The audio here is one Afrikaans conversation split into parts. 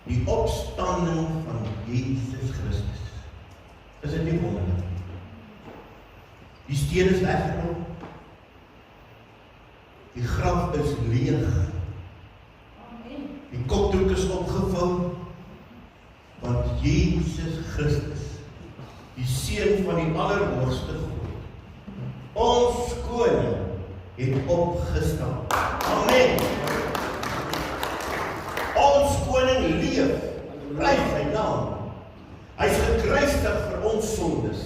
Die opstanding van Jesus Christus. Is dit nie wonderlik? Die steen is weggerol. Die graf is leeg. Die kopdoek is opgevou. Want Jesus Christus, die Seun van die Allerhoogste God, ons koning, het opgestaan. Amen. Ons koning leef, prys sy naam. Hy is gekruisig vir ons sondes.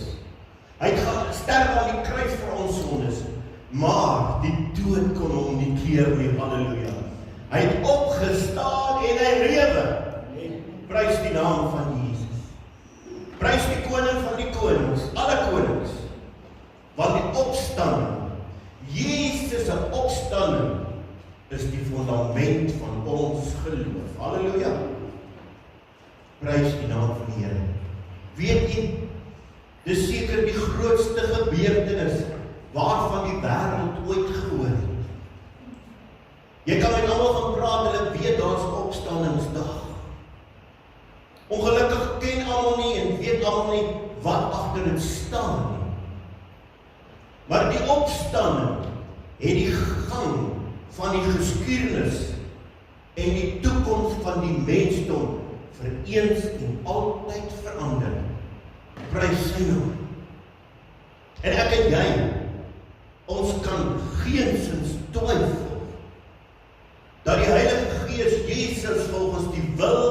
Hy het gesterf aan die kruis vir ons sondes. Maar die dood kon hom nie keer nie, halleluja. Hy het opgestaan en hy lewe. Prys die naam van Jesus. Prys die koning van die konings, alle konings. Want die opstanding, Jesus' opstanding, is die fundament van ons geloof. Halleluja. Prys die naam van die Here. Weet jy, dis seker die grootste gebeurtenis waarvan die wêreld ooit gehoor het. Jy kan met almal gaan praat, hulle weet daar's 'n opstandingsdag. Ongelukkig ken almal nie en weet almal nie wat agter dit staan nie. Maar die opstanding het die gang van die geskiedenis en die toekoms van die mensdom vir eens en altyd verander. Prys sy naam. En ek en jy, ons kan geensins twyfel dat die Heilige Gees Jesus volgens die wil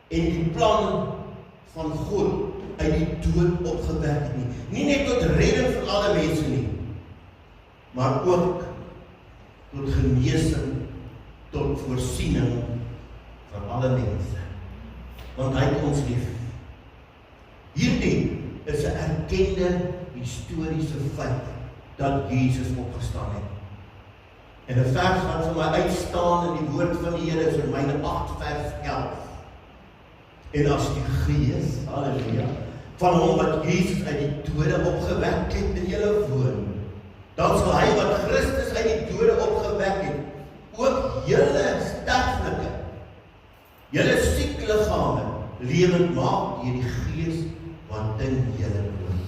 en die plan van God uit die dood opgewek het nie. Nie net tot redding vir alle mense nie, maar ook tot genesing, tot voorsiening vir alle mense. Want hy het ons lief. Hierdie is 'n erkende historiese feit dat Jesus opgestaan het. En 'n vers wat vir my uitstaan in die woord van die Here is Romeine 8 vers 11. En as die Gees, halleluja, van hom wat Jesus uit die dode opgewek het in julle woon, dan sal hy wat Christus uit die dode opgewek het, ook julle sterflike, julle siek liggame lewend maak deur die Gees wat in julle woon.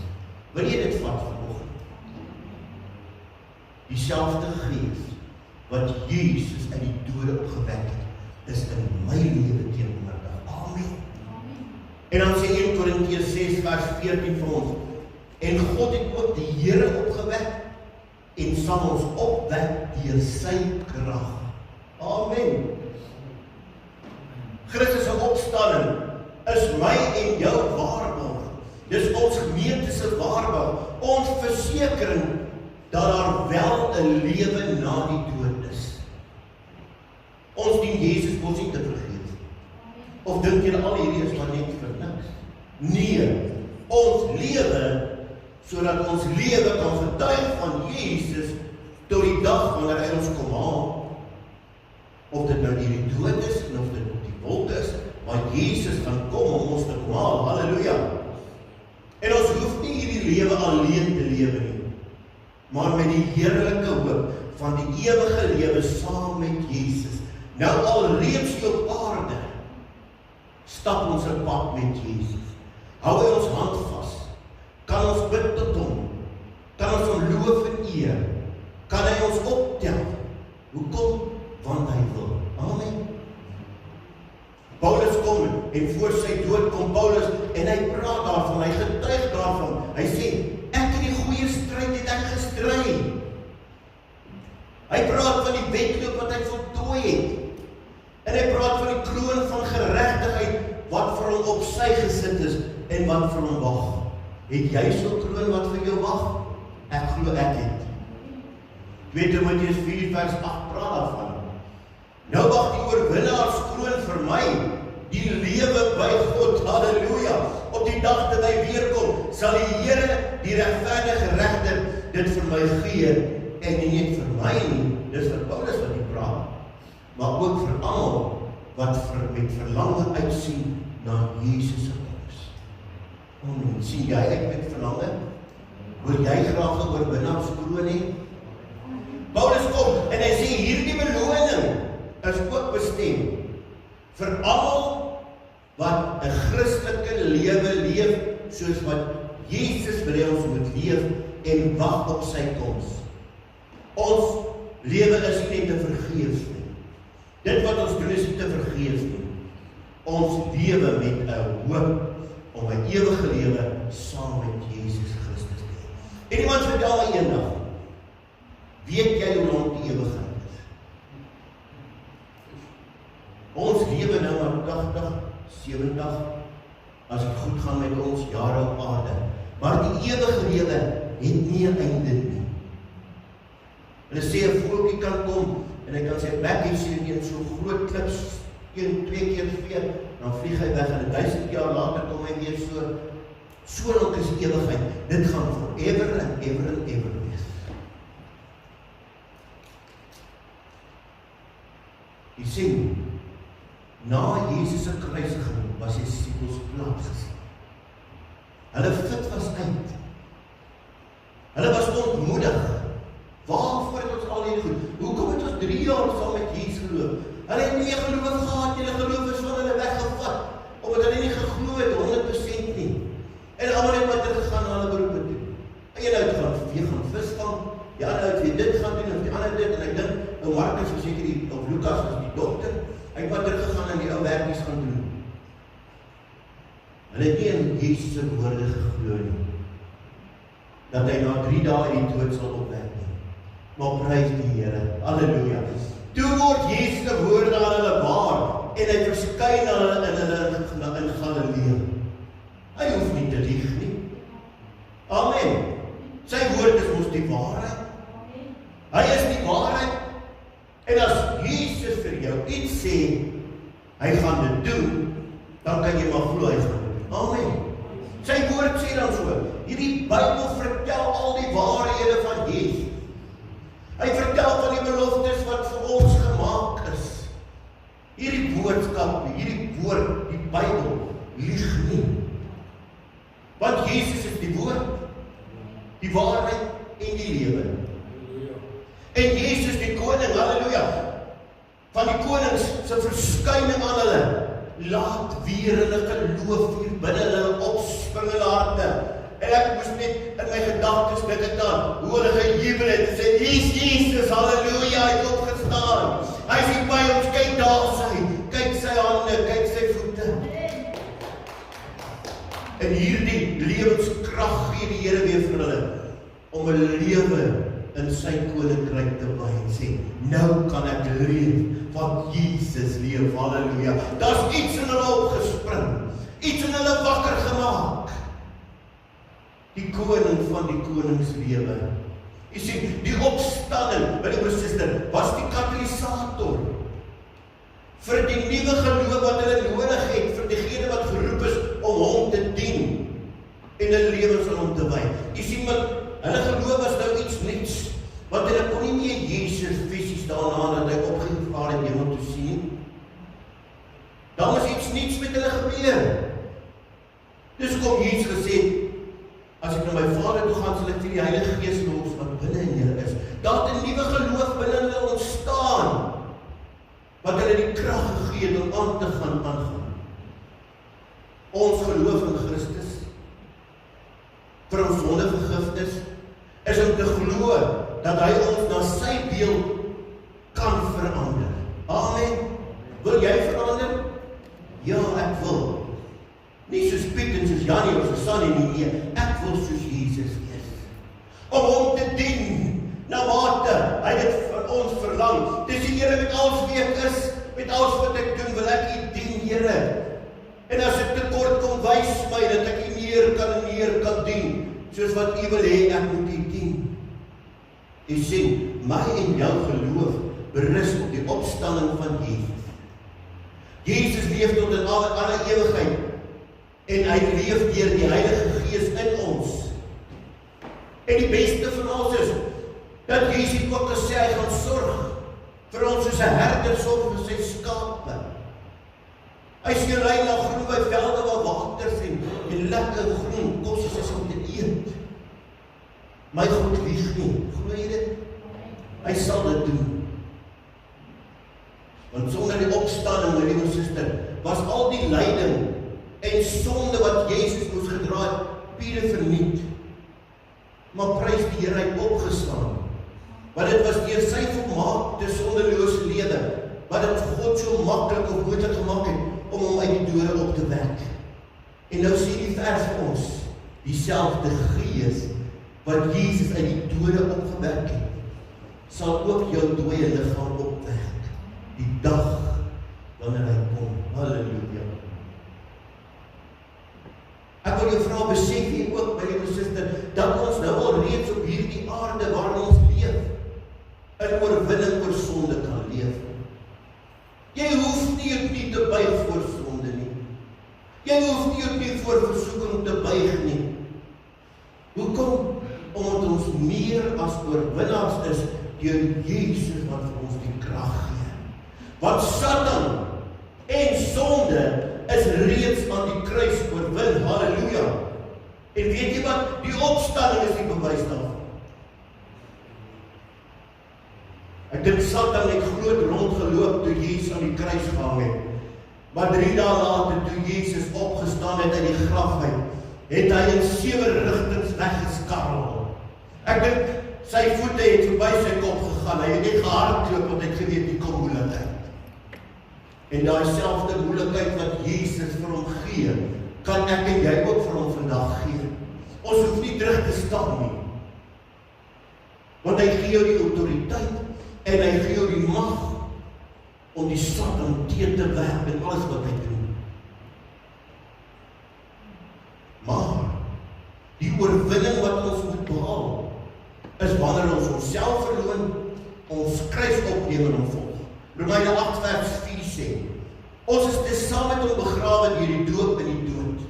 Wil jy dit vat vanoggend? Dieselfde Gees wat Jesus uit die dode opgewek het, is in my lewe teenwoordig. Amen. En dan sê 1 Korintiërs 6 vers 14 vir ons, en God het ook die Here opgewek en sal ons opwek deur sy krag. Amen. Christus se opstanding is my en jou waarborg. Dis ons gemeente se waarborg, ons versekering dat daar wel 'n lewe na die dood is. Ons dien Jesus mos nie te vergeet. Of dink julle al hierdie is maar net vir niks? Nee, ons lewe sodat ons lewe kan getuig van Jesus tot die dag wanneer hy ons kom haal. Of dit nou die dood is en of dit op die wolke is, maar Jesus gaan kom om ons te kom haal. Halleluja. En ons hoef nie hierdie lewe alleen te lewe nie, maar met die heerlike hoop van die ewige lewe saam met Jesus. Nou al reeds hier op aarde, stap ons 'n pad met Jesus. Hou hy ons hand vas, kan ons bid tot hom, kan ons hom loof en eer, kan hy ons optel. Hoekom? Want hy wil. Amen. Paulus kom en voor sy dood kom Paulus en hy praat daarvan, hy getuig daarvan. Hy sê, ek het die goeie stryd het ek gestry. Hy praat van die wedloop wat hy voltooi het. En hy praat van die kroon van geregtigheid wat vir hom op sy gesit is en wat vir hom wag. Het jy so 'n kroon wat vir jou wag? Ek glo ek het. 2 Timoteus 4 vers 8 praat daarvan. Nou wag die oorwinnaarskroon vir my, die lewe by God, halleluja. Op die dag dat hy weer kom, sal die Here, die regverdige regter, dit vir my gee, en nie net vir my nie, dis vir Paulus wat hy praat, maar ook vir almal wat met verlange uitsien na Jesus se koms. Sien jy uit met verlange? Wil jy graag 'n oorwinnaarskroon hê? Paulus kom en hy sê hierdie beloning vir almal wat 'n Christelike lewe leef, soos wat Jesus wil hê ons moet leef en wag op sy koms. Ons lewe is nie net te vergeefs nie. Dit wat ons doen is nie te vergeefs nie. Ons lewe met 'n hoop om 'n ewige lewe saam met Jesus Christus te hê. En iemand vertel my eendag, weet jy hoe lank die ewigheid is? Ons lewe nou maar 80, 70, as dit goed gaan met ons jare op aarde. Maar die ewige lewe het nie 'n einde nie. Hulle sê 'n voeltjie kan kom en hy kan sy bek hier sien in so groot klips, 1, 2 keer vee, dan vlieg hy weg en 1000 jaar later kom hy weer so lank is die ewigheid. Dit gaan forever and ever and ever wees. Jy sien, na Jesus se kruisiging was die disippels plaasgesien. Hulle fit was uit. Hulle was ontmoedig. Waarvoor het ons al hierdie goed? Hoekom het ons 3 jaar saam met Jesus geloof? Hulle het nie geloof gehad, hulle geloof is van hulle weggevat, omdat hulle nie geglo het 100% nie. En almal het wat gegaan na hulle beroepe toe. En jy nou gaan visvang, die ander het weer dit gaan doen, of die ander dit, en ek dink, Markus verseker die, of Lukas was die dokter, hy het wat teruggegaan en die ou werkies gaan doen. Hulle het nie in Jesus se woorde geglo nie, dat hy na 3 dae uit die dood sal opwek nie. Maar prys die Here, halleluja. Toe word Jesus se woorde aan hulle waar, en hy verskyn aan hulle in Galilea. Hy hoef nie te lieg nie. Amen. Sy woord is mos die waarheid. Hy is die waarheid. En as Jesus vir jou iets sê, hy gaan dit doen, dan kan jy maar glo hy gaan dit doen. Amen. Sy woord sê dan so, hierdie Bybel vertel al die waarhede van Jesus. Hy vertel van die beloftes wat vir ons gemaak is. Hierdie boodskap, hierdie woord, die Bybel, lieg nie. Want Jesus is die woord, die waarheid en die lewe. En Jesus die koning, halleluja, van die konings se verskyning aan hulle, laat weer hulle geloof hier binne hulle opspring hulle harte. En ek moes net in my gedagtes dink ek aan hoe hulle gejubel het en sê, Jesus, halleluja, hy het opgestaan. Hy sê by ons, kyk daar kyk sy hande, kyk sy voete. En hierdie lewenskrag gee die Here weer vir hulle, om 'n lewe in sy koninkryk te bly en sê, nou kan ek leef, want Jesus leef, halleluja. Daar's iets in hulle opgespring, iets in hulle wakker gemaak. Die koning van die koningslewe. Jy sien, die opstanding, my broer suster, was die katalisator vir die nuwe geloof wat hulle nodig het, vir diegene wat geroep is om hom te dien en 'n lewe aan hom te wy. Jy sien, want hulle geloof was nou iets niets, want hulle kon nie meer Jesus fisies daarna dat hy opgevaar het hemel toe sien. Daar was iets niets met hulle gebeur. Dis kom Jesus gesê, as ek na my Vader toe gaan, sal ek vir die Heilige Gees los wat binne in julle is. Daar het 'n nuwe geloof binne hulle ontstaan, wat hulle die krag gegee het om aan te gaan. Ons geloof in Christus, vir ons sondevergifnis, is om te glo dat hy ons na sy beeld kan verander. Amen. Wil jy verander? Ja, ek wil. Nie soos Piet en soos Janie of soos Sannie nie, ek wil soos Jesus is. Om hom te dien, na mate hy dit vir ons verlang. Dis die Here met alles wie ek is, met alles wat ek doen, wil ek U dien, Here. En as ek tekort kom, wys my dat ek U meer kan dien, soos wat U wil hê ek moet U dien. U sien, my en jou geloof berus op die opstanding van Jesus. Jesus leef tot in alle ewigheid, en hy leef deur die Heilige Gees in ons. En die beste van ons is, dat Jesus ook gesê, hy gaan sorg vir ons soos 'n herder sorg vir sy skape. Hy sê, ry na groen by velde waar water sien, en lekker groen kos is om te eet. My God lieg nie, glo jy dit? Hy sal dit doen. Want sonder die opstanding, my liewe suster, was al die lyding en sonde wat Jesus moes gedra het, pure verniet. Maar prys die Here, hy het opgestaan. Want dit was deur sy volmaakte sondelose lewe, wat dit God so maklik of moontlik gemaak het, om hom uit die dode op te wek. En nou sê die vers vir ons, dieselfde Gees, wat Jesus uit die dode opgewek het, sal ook jou dooie liggaam opwek, die dag, wanneer hy kom. Halleluja. Ek wil jou vra, besef jy ook, my liewe suster, dat ons nou al reeds op hierdie aarde waar ons leef, in oorwinning oor sonde kan leef. Jy hoef nie jou knie te buig voor sonde nie. Jy hoef nie jou knie voor versoeking te buig nie. Hoekom? Omdat ons meer as oorwinnaars is deur Jesus wat vir ons die krag gee. Want Satan en sonde is reeds aan die kruis oorwin. Halleluja. En weet jy wat? Die opstanding is die bewys daarvan. Ek dink Satan het groot rondgeloop toe Jesus aan die kruis gehang het. Maar 3 dae later, toe Jesus opgestaan het uit die graf uit, het hy in 7 rigtings weggeskarrel. Ek dink sy voete het verby sy kop gegaan. Hy het net gehardloop want hy het geweet die kom moeilikheid. En daai selfde moeilikheid wat Jesus vir hom gee, kan ek en jy ook vir hom vandag gee. Ons hoef nie terug te staan nie. Want hy gee jou die autoriteit en hy gee jou die mag om die Satan teen te werp en alles wat hy doen. Maar die oorwinning wat ons moet behaal, is wanneer ons onsself verloon, ons kruis opneem en hom volg. Romeine 8 vers 4 sê, ons is dus saam met hom begrawe deur die doop in die dood,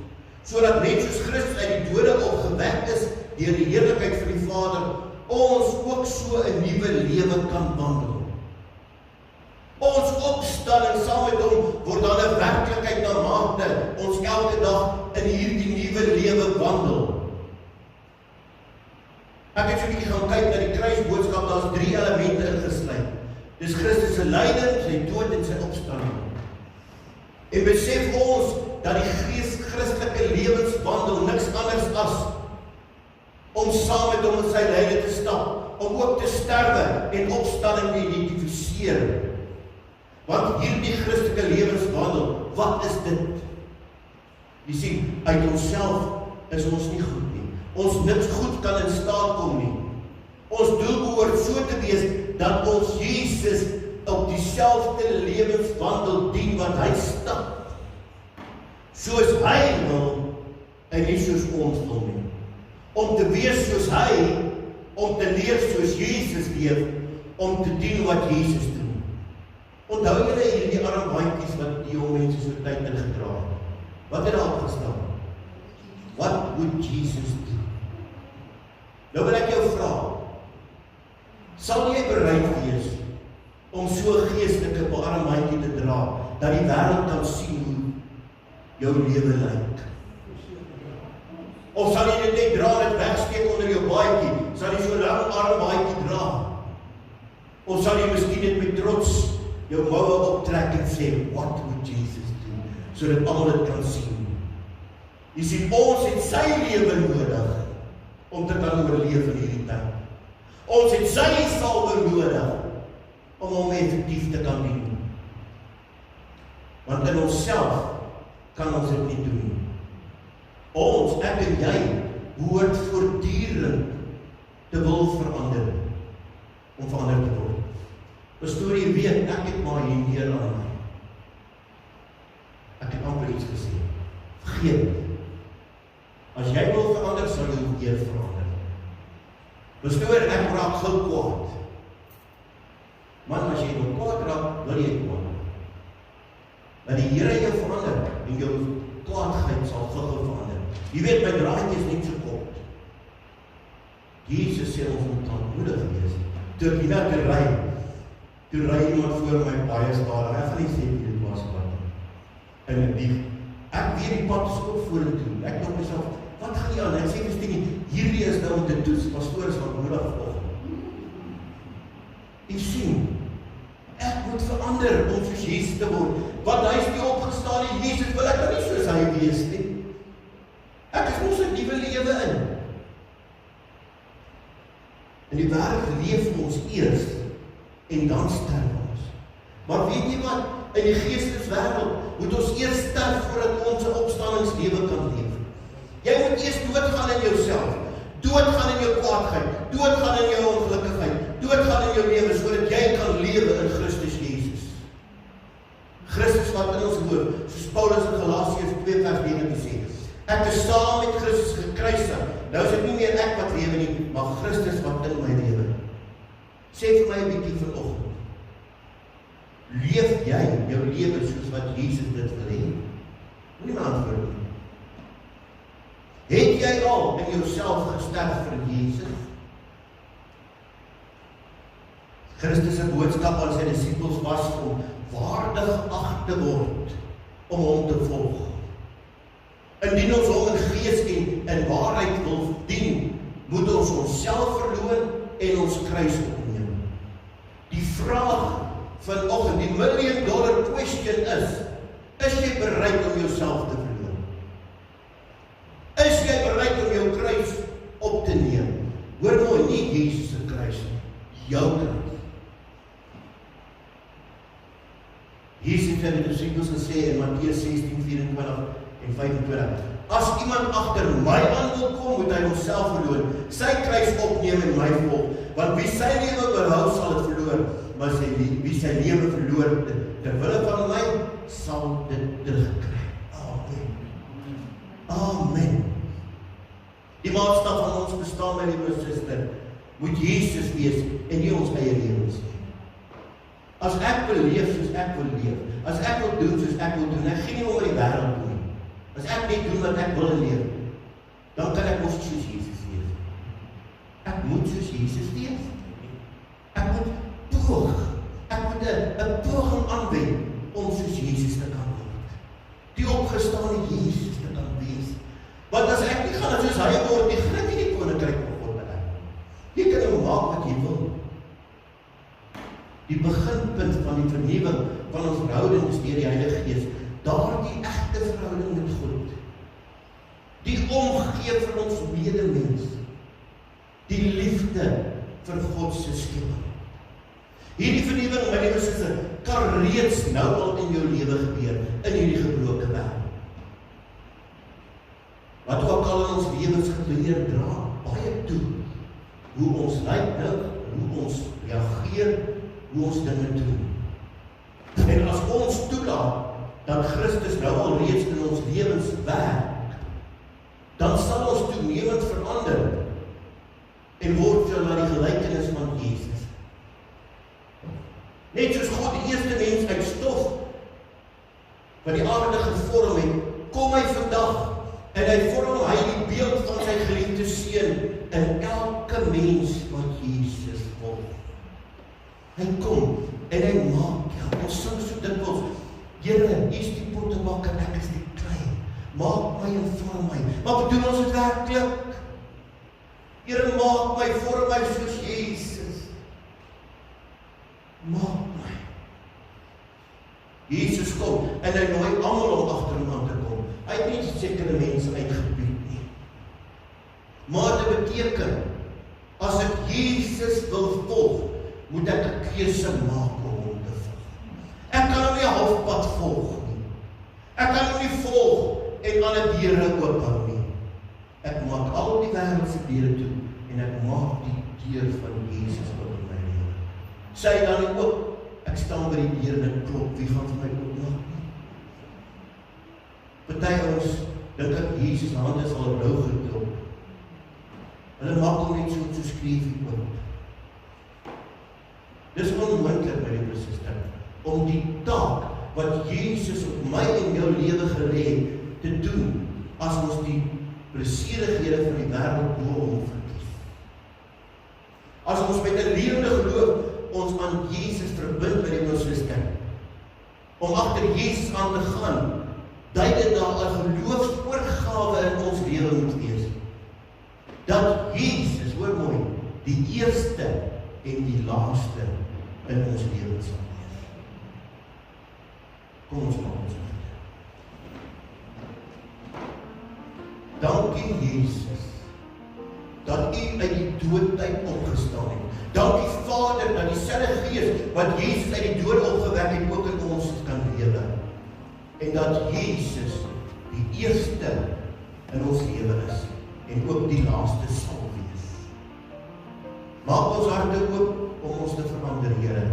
sodat net soos Christus uit die dode opgewek is deur die heerlikheid van die Vader, ons ook so 'n nuwe lewe kan wandel. Ons opstanding saam met hom word dan 'n werklikheid na mate ons elke dag in hierdie nuwe lewe wandel. Ek het so 'n bietjie gaan kyk na die kruisboodskap, daar's 3 elemente ingesluit. Dis Christus se lyding, sy dood en sy opstanding. En besef ons dat die Christelike lewenswandel niks anders as om saam met hom in sy lyde te stap, om ook te sterwe en opstanding te identifiseer. Want hierdie Christelike lewenswandel, wat is dit? Jy sien, uit onsself is ons nie goed nie. Ons niks goed kan in staat kom nie. Ons doel behoort so te wees, dat ons Jesus op dieselfde lewenswandel dien wat hy stap. Soos hy wil, en nie soos ons wil nie. Om te wees soos hy, om te leef soos Jesus leef, om te dien wat Jesus doen. Onthou julle hierdie armbandjies wat die jong mense so tyd in gedra het? Wat het daar gestaan? What would Jesus do? Nou wil ek jou vra, sal jy bereid wees om so 'n geestelike armbandjie te dra, dat die wêreld kan sien hoe jou lewe lyk? Of sal jy dit net dra, dit wegsteek onder jou baadjie? Sal jy so 'n lang armbaadjie dra? Of sal jy miskien dit met trots jou moue optrek en sê, what would Jesus do? Sodat almal dit kan sien. Jy sien, ons het sy lewe nodig om te kan oorleef in hierdie tyd. Ons het sy salwe nodig om hom effektief te kan dien. Want in onsself kan ons dit nie doen nie. Ons, ek en jy, behoort voortdurend te wil verander, om verander te word. Pastoor, jy weet, ek het maar hier neer aan my. Ek het amper iets gesê. Vergeet. As jy wil verander, sal jy eers verander. Pastoor, ek raak gou kwaad. Man, as jy wil kwaad raak, wil jy kwaad. Maar die Here jou verander, en jou kwaadheid sal gou verander. Jy weet, my draadjie is nie so kort. Jesus sê ons moet tandmoedig wees. Toe ek hierna te ry, toe ry iemand voor my baie stadig. Ek gaan nie sê dit was wat nie. En ek weet die pad is ook vorentoe. Ek dink myself, wat gaan jy aan? Ek sê verstaan nie, hierdie is nou om te toets, pastoor is wat nodig volg. Jy sien, ek moet verander om soos Jesus te word. Want hy is die opgestane Jesus, wil ek nou nie soos hy wees nie. Ek is mos 'n nuwe lewe in. En die wêreld leef ons eers en dan sterf ons. Maar weet jy wat? In die geesteswêreld moet ons eers sterf voordat ons 'n opstandingslewe kan leef. Jy moet eers doodgaan in jouself, doodgaan in jou kwaadheid, doodgaan in jou ongelukkigheid, doodgaan in jou lewe sodat jy kan lewe in Christus Jesus. Christus wat in ons woon, soos Paulus in Galasiërs 2:19 sê. Ek is saam met Christus gekruisig. Nou is dit nie meer ek wat lewe nie, maar Christus wat in my lewe. Sê vir my 'n bietjie vanoggend. Leef jy jou lewe soos wat Jesus dit wil hê? Moenie my antwoord nie. Het jy al in jouself gesterf vir Jesus? Christus se boodskap aan sy disippels was om waardig ag te word om hom te volg. Indien ons hom in gees en in waarheid wil dien, moet ons onsself verloon en ons kruis opneem. Die vraag vanoggend, die $1 million question is jy bereid om jouself te verloon? Is jy bereid om jou kruis op te neem? Hoor mooi, nie Jesus se kruis nie, jou kruis. Jesus het die disippels gesê in Matteus 16:24 en 25. As iemand agter my aan wil kom, moet hy homself verloon, sy kruis opneem en my volg. Want wie sy lewe behou, sal dit verloor, maar wie sy lewe verloor ter wille van my, sal dit terugkry. Amen. Amen. Die maatstaf van ons bestaan, my liewe suster, moet Jesus wees en nie ons eie lewens nie. As ek wil leef soos ek wil leef, as ek wil doen soos ek wil doen, ek gee nie oor die wêreld doen. As ek net doen wat ek wil leef, dan kan ek mos soos Jesus wees. Ek moet soos Jesus wees. Ek moet poog. Ek moet 'n poging aanwend om soos Jesus te kan word. Die opgestane Jesus te kan wees. Want as ek nie gaan soos hy word, nie gaan ek nie die koninkryk van God bereik. Jy kan nou maak wat jy wil. Die beginpunt van die vernuwing van ons verhouding is deur die Heilige Gees. Daardie egte verhouding met God. Die omgee vir ons medemens. Die liefde vir God se skepping. Hierdie vernuwing, my liewe suster, kan reeds nou al in jou lewe gebeur, in hierdie gebroke wêreld. Wat ook al in ons lewens gebeur, dra baie toe. Hoe ons lyk nou, hoe ons reageer, hoe ons dinge doen. En as ons toelaat dat Christus nou al reeds in ons lewens werk, dan sal ons toenemend verander en word so na die gelykenis van Jesus. Net soos God die eerste mens uit stof wat die aarde gevorm het, kom hy vandag en hy vorm hy die beeld van sy geliefde seun in elke mens wat Jesus volg. Hy kom en hy maak, ons sing so dikwels, Here, hier is die pottebakker, ek is die klei. Maak my en vorm my. Maar bedoel ons het werklik? Here, maak my, vorm my soos Jesus. Maak my. Jesus kom en hy nooi almal om agter hom aan te kom. Hy het nie sekere mense uitgepiek nie. Maar dit beteken, as ek Jesus wil volg, moet ek 'n keuse maak om hom te volg. Ek kan hom nie halfpad volg nie. Ek kan hom nie volg en alle deure oophou nie. Ek maak al die wêreldse deure toe en ek maak die deur van Jesus op in my lewe. Sê hy dan nie oop, ek staan by die deur en ek klop, wie gaan vir my oopmaak nie? Party ons dink ek Jesus hand is al rou geklop. Hulle maak hom net so skreefie oop. Dis onmoontlik, my liewe suster, om die taak wat Jesus op my en jou lewe gelê het, te doen, as ons die plesierigheid van die wêreld bo hom verkies. As ons met 'n lewende geloof ons aan Jesus verbind, my liewe suster, om agter Jesus aan te gaan, dui dit daar 'n geloofsoorgawe in ons lewe moet wees. Dat Jesus, hoor mooi, die eerste en die laaste in ons lewens sal wees. Kom ons maak ons bid. Dankie Jesus, dat U uit die doodtyd opgestaan het. Dankie Vader, dat dieselfde Gees wat Jesus uit die dood opgewek het, ook in ons kan lewe. En dat Jesus die eerste in ons lewe is, en ook die laaste sal wees. Maak ons harte oop om ons te verander, Here.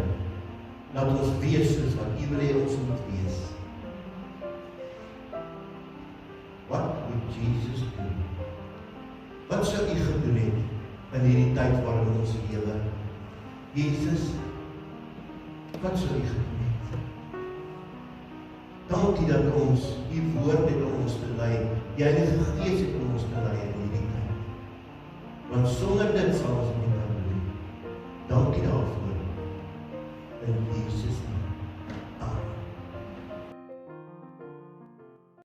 Laat ons wees soos wat U wil hê ons moet wees. What would Jesus do? Wat sou U gedoen het in hierdie tyd waarin ons lewe? Jesus, wat sou U gedoen het? Dankie dat ons U woord het om ons te lei, die Heilige Gees het om ons te lei in hierdie tyd. Want sonder dit sal ons